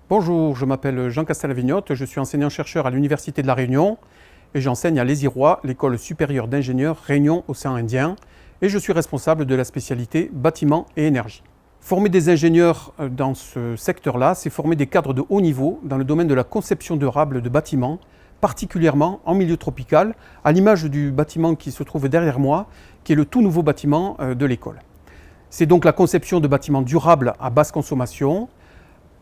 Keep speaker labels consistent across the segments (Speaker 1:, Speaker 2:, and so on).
Speaker 1: Bonjour, je m'appelle Jean Castel-Vignotte, je suis enseignant-chercheur à l'Université de La Réunion et j'enseigne à l'ESIROI, l'École supérieure d'ingénieurs Réunion Océan Indien, et je suis responsable de la spécialité bâtiment et énergie. Former des ingénieurs dans ce secteur-là, c'est former des cadres de haut niveau dans le domaine de la conception durable de bâtiments, particulièrement en milieu tropical, à l'image du bâtiment qui se trouve derrière moi, qui est le tout nouveau bâtiment de l'école. C'est donc la conception de bâtiments durables à basse consommation,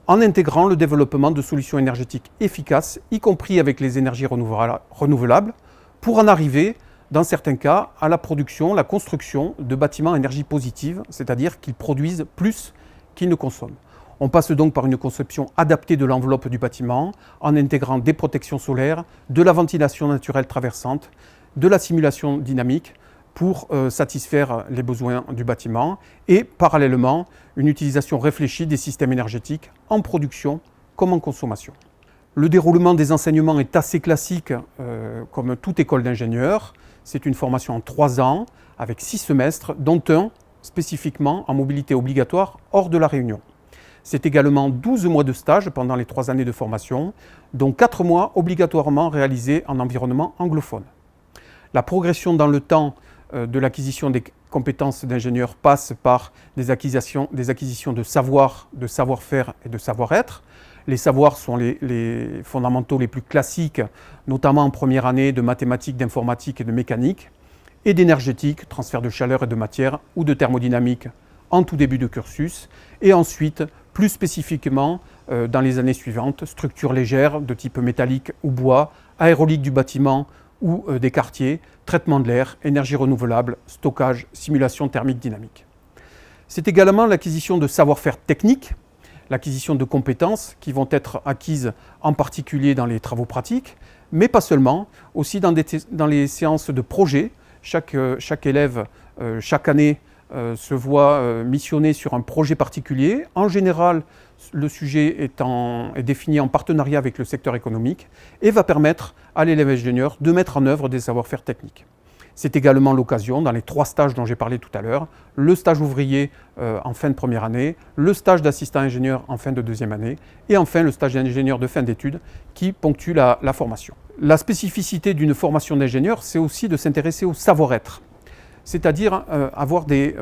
Speaker 1: en intégrant le développement de solutions énergétiques efficaces, y compris avec les énergies renouvelables, pour en arriver, dans certains cas, à la production, la construction de bâtiments à énergie positive, c'est-à-dire qu'ils produisent plus qu'ils ne consomment. On passe donc par une conception adaptée de l'enveloppe du bâtiment, en intégrant des protections solaires, de la ventilation naturelle traversante, de la simulation dynamique, pour satisfaire les besoins du bâtiment et parallèlement une utilisation réfléchie des systèmes énergétiques en production comme en consommation. Le déroulement des enseignements est assez classique comme toute école d'ingénieurs. C'est une formation en 3 ans avec 6 semestres dont un spécifiquement en mobilité obligatoire hors de la Réunion. C'est également 12 mois de stage pendant les 3 années de formation, dont 4 mois obligatoirement réalisés en environnement anglophone. La progression dans le temps de l'acquisition des compétences d'ingénieurs passe par des acquisitions de savoir, de savoir-faire et de savoir-être. Les savoirs sont les fondamentaux les plus classiques, notamment en première année de mathématiques, d'informatique et de mécanique, et d'énergétique, transfert de chaleur et de matière, ou de thermodynamique en tout début de cursus, et ensuite, plus spécifiquement, dans les années suivantes, structures légères de type métallique ou bois, aérolique du bâtiment, ou des quartiers, traitement de l'air, énergie renouvelable, stockage, simulation thermique dynamique. C'est également l'acquisition de savoir-faire techniques, l'acquisition de compétences qui vont être acquises en particulier dans les travaux pratiques, mais pas seulement, aussi dans les séances de projet. Chaque élève, chaque année, se voit missionné sur un projet particulier. En général, le sujet est défini en partenariat avec le secteur économique et va permettre à l'élève ingénieur de mettre en œuvre des savoir-faire techniques. C'est également l'occasion, dans les 3 stages dont j'ai parlé tout à l'heure, le stage ouvrier en fin de première année, le stage d'assistant ingénieur en fin de deuxième année et enfin le stage d'ingénieur de fin d'études qui ponctue la formation. La spécificité d'une formation d'ingénieur, c'est aussi de s'intéresser au savoir-être. C'est-à-dire avoir des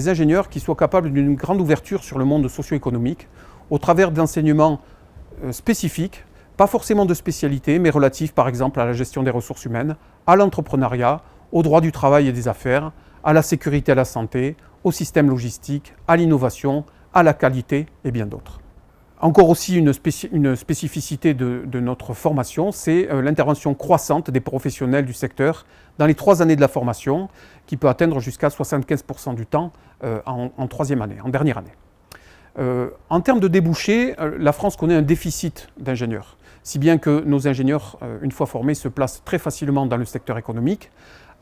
Speaker 1: ingénieurs qui soient capables d'une grande ouverture sur le monde socio-économique au travers d'enseignements spécifiques, pas forcément de spécialité, mais relatifs par exemple à la gestion des ressources humaines, à l'entrepreneuriat, au droit du travail et des affaires, à la sécurité et à la santé, au système logistique, à l'innovation, à la qualité et bien d'autres. Encore aussi une spécificité de notre formation, c'est l'intervention croissante des professionnels du secteur dans les 3 années de la formation, qui peut atteindre jusqu'à 75% du temps en troisième année, en dernière année. En termes de débouchés, la France connaît un déficit d'ingénieurs, si bien que nos ingénieurs, une fois formés, se placent très facilement dans le secteur économique,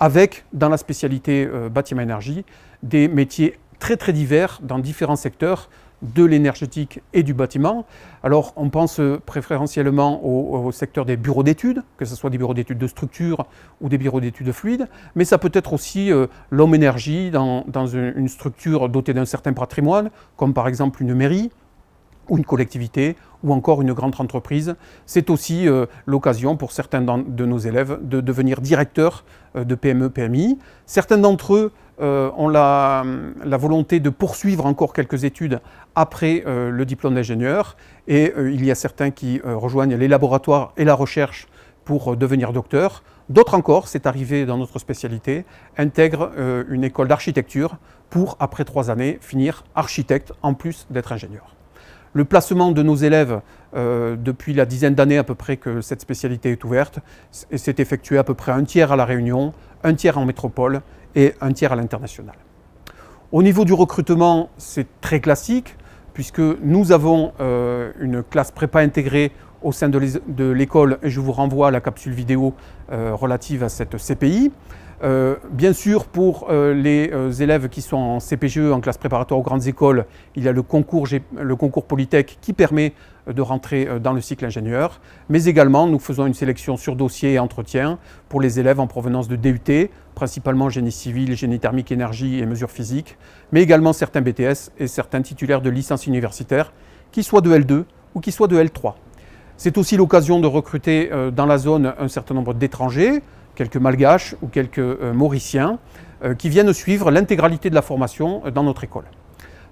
Speaker 1: avec, dans la spécialité bâtiment énergie, des métiers très très divers dans différents secteurs, de l'énergétique et du bâtiment. Alors on pense préférentiellement au secteur des bureaux d'études, que ce soit des bureaux d'études de structure ou des bureaux d'études fluides, mais ça peut être aussi l'homme énergie dans une structure dotée d'un certain patrimoine, comme par exemple une mairie ou une collectivité, ou encore une grande entreprise. C'est aussi l'occasion pour certains de nos élèves de devenir directeurs de PME, PMI. Certains d'entre eux ont la volonté de poursuivre encore quelques études après le diplôme d'ingénieur, et il y a certains qui rejoignent les laboratoires et la recherche pour devenir docteurs. D'autres encore, c'est arrivé dans notre spécialité, intègrent une école d'architecture pour, après 3 années, finir architecte en plus d'être ingénieur. Le placement de nos élèves, depuis la dizaine d'années à peu près que cette spécialité est ouverte, s'est effectué à peu près un tiers à La Réunion, un tiers en métropole et un tiers à l'international. Au niveau du recrutement, c'est très classique, puisque nous avons une classe prépa intégrée au sein de l'école, et je vous renvoie à la capsule vidéo relative à cette CPI. Bien sûr, pour les élèves qui sont en CPGE, en classe préparatoire aux grandes écoles, il y a le concours Polytech qui permet de rentrer dans le cycle ingénieur, mais également nous faisons une sélection sur dossier et entretien pour les élèves en provenance de DUT, principalement génie civil, génie thermique, énergie et mesures physiques, mais également certains BTS et certains titulaires de licence universitaire qui soient de L2 ou qui soient de L3. C'est aussi l'occasion de recruter dans la zone un certain nombre d'étrangers, quelques malgaches ou quelques mauriciens, qui viennent suivre l'intégralité de la formation dans notre école.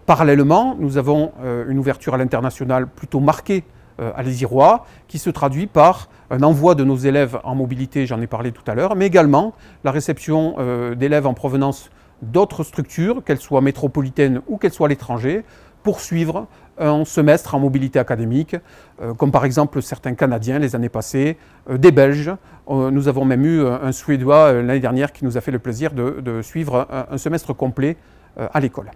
Speaker 1: Parallèlement, nous avons une ouverture à l'international plutôt marquée à l'Ézirois, qui se traduit par un envoi de nos élèves en mobilité, j'en ai parlé tout à l'heure, mais également la réception d'élèves en provenance d'autres structures, qu'elles soient métropolitaines ou qu'elles soient à l'étranger, pour suivre un semestre en mobilité académique, comme par exemple certains Canadiens les années passées, des Belges. Nous avons même eu un Suédois l'année dernière qui nous a fait le plaisir de suivre un semestre complet à l'école.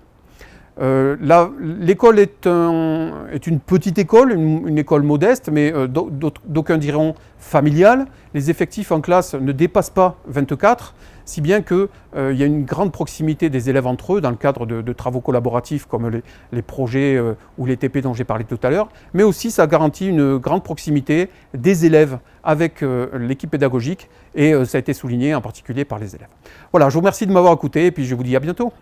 Speaker 1: L'école est une petite école, une école modeste, mais d'aucuns diront familiale. Les effectifs en classe ne dépassent pas 24, si bien qu'il y a une grande proximité des élèves entre eux dans le cadre de travaux collaboratifs comme les projets ou les TP dont j'ai parlé tout à l'heure, mais aussi ça garantit une grande proximité des élèves avec l'équipe pédagogique et ça a été souligné en particulier par les élèves. Voilà, je vous remercie de m'avoir écouté et puis je vous dis à bientôt.